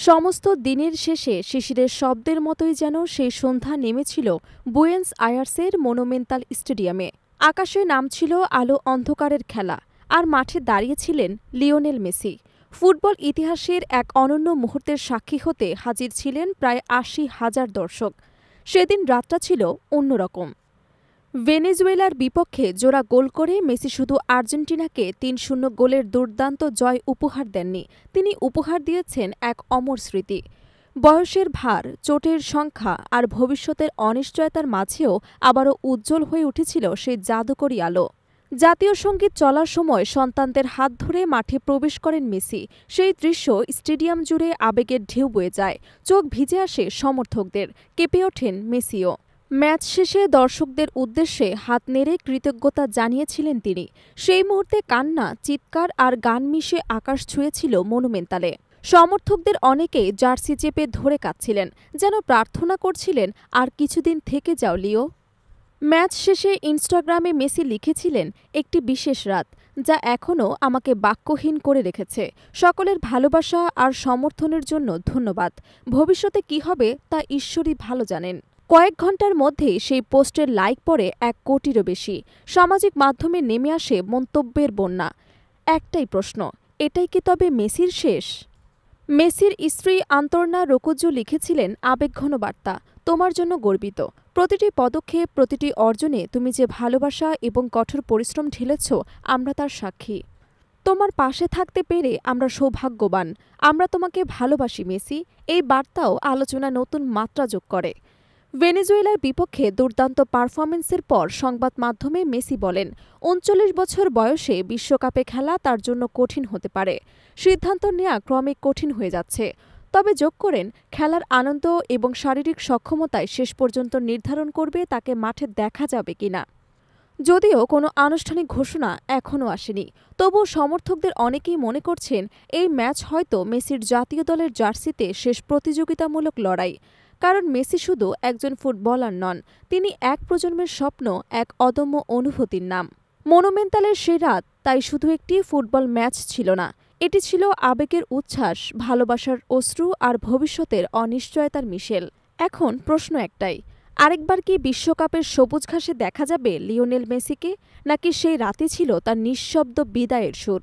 সমস্ত দিনের শেষে শিশিরের শব্দের মতোই যেন সেই সন্ধ্যা নেমেছিল বুয়েন্স আয়ার্সের মনুমেন্টাল স্টেডিয়ামে। আকাশে নামছিল আলো অন্ধকারের খেলা, আর মাঠে দাঁড়িয়েছিলেন লিওনেল মেসি। ফুটবল ইতিহাসের এক অনন্য মুহূর্তের সাক্ষী হতে হাজির ছিলেন প্রায় ৮০,০০০ দর্শক। সেদিন রাতটা ছিল অন্যরকম। ভেনেজুয়েলার বিপক্ষে জোড়া গোল করে মেসি শুধু আর্জেন্টিনাকে ৩-০ গোলের দুর্দান্ত জয় উপহার দেননি, তিনি উপহার দিয়েছেন এক অমর স্মৃতি। বয়সের ভার, চোটের সংখ্যা আর ভবিষ্যতের অনিশ্চয়তার মাঝেও আবারও উজ্জ্বল হয়ে উঠেছিল সেই জাদুকরী আলো। জাতীয় সঙ্গীত চলার সময় সন্তানদের হাত ধরে মাঠে প্রবেশ করেন মেসি। সেই দৃশ্য স্টেডিয়াম জুড়ে আবেগের ঢেউ বয়ে যায়, চোখ ভিজে আসে সমর্থকদের, কেঁপে ওঠেন মেসিও। ম্যাচ শেষে দর্শকদের উদ্দেশ্যে হাত নেড়ে কৃতজ্ঞতা জানিয়েছিলেন তিনি। সেই মুহূর্তে কান্না, চিৎকার আর গান মিশে আকাশ ছুঁয়েছিল মনুমেন্টালে। সমর্থকদের অনেকেই জার্সি চেপে ধরে কাঁদছিলেন, যেন প্রার্থনা করছিলেন, আর কিছুদিন থেকে যাও লিও। ম্যাচ শেষে ইনস্টাগ্রামে মেসি লিখেছিলেন, একটি বিশেষ রাত যা এখনও আমাকে বাক্যহীন করে রেখেছে। সকলের ভালোবাসা আর সমর্থনের জন্য ধন্যবাদ। ভবিষ্যতে কি হবে তা ঈশ্বরই ভালো জানেন। কয়েক ঘন্টার মধ্যেই সেই পোস্টের লাইক পড়ে ১ কোটিরও বেশি। সামাজিক মাধ্যমে নেমে আসে মন্তব্যের বন্যা। একটাই প্রশ্ন, এটাই কি তবে মেসির শেষ? মেসির স্ত্রী আন্তর্না রোকোজ্জো লিখেছিলেন আবেগঘন বার্তা, তোমার জন্য গর্বিত। প্রতিটি পদক্ষেপ, প্রতিটি অর্জনে তুমি যে ভালোবাসা এবং কঠোর পরিশ্রম ঢেলেছ, আমরা তার সাক্ষী। তোমার পাশে থাকতে পেরে আমরা সৌভাগ্যবান। আমরা তোমাকে ভালোবাসি মেসি। এই বার্তাও আলোচনা নতুন মাত্রা যোগ করে। ভেনেজুয়েলার বিপক্ষে দুর্দান্ত পারফরমেন্সের পর সংবাদ মাধ্যমে মেসি বলেন, ৩৯ বছর বয়সে বিশ্বকাপে খেলা তার জন্য কঠিন হতে পারে। সিদ্ধান্ত নেওয়া ক্রমে কঠিন হয়ে যাচ্ছে। তবে যোগ করেন, খেলার আনন্দ এবং শারীরিক সক্ষমতায় শেষ পর্যন্ত নির্ধারণ করবে তাকে মাঠে দেখা যাবে কিনা। যদিও কোনো আনুষ্ঠানিক ঘোষণা এখনও আসেনি, তবু সমর্থকদের অনেকেই মনে করছেন এই ম্যাচ হয়তো মেসির জাতীয় দলের জার্সিতে শেষ প্রতিযোগিতামূলক লড়াই। কারণ মেসি শুধু একজন ফুটবলার নন, তিনি এক প্রজন্মের স্বপ্ন, এক অদম্য অনুভূতির নাম। মনুমেন্টালের সেই রাত তাই শুধু একটি ফুটবল ম্যাচ ছিল না, এটি ছিল আবেগের উচ্ছ্বাস, ভালোবাসার অশ্রু আর ভবিষ্যতের অনিশ্চয়তার মিশেল। এখন প্রশ্ন একটাই, আরেকবার কি বিশ্বকাপের সবুজ ঘাসে দেখা যাবে লিওনেল মেসিকে, নাকি সেই রাতে ছিল তার নিঃশব্দ বিদায়ের সুর?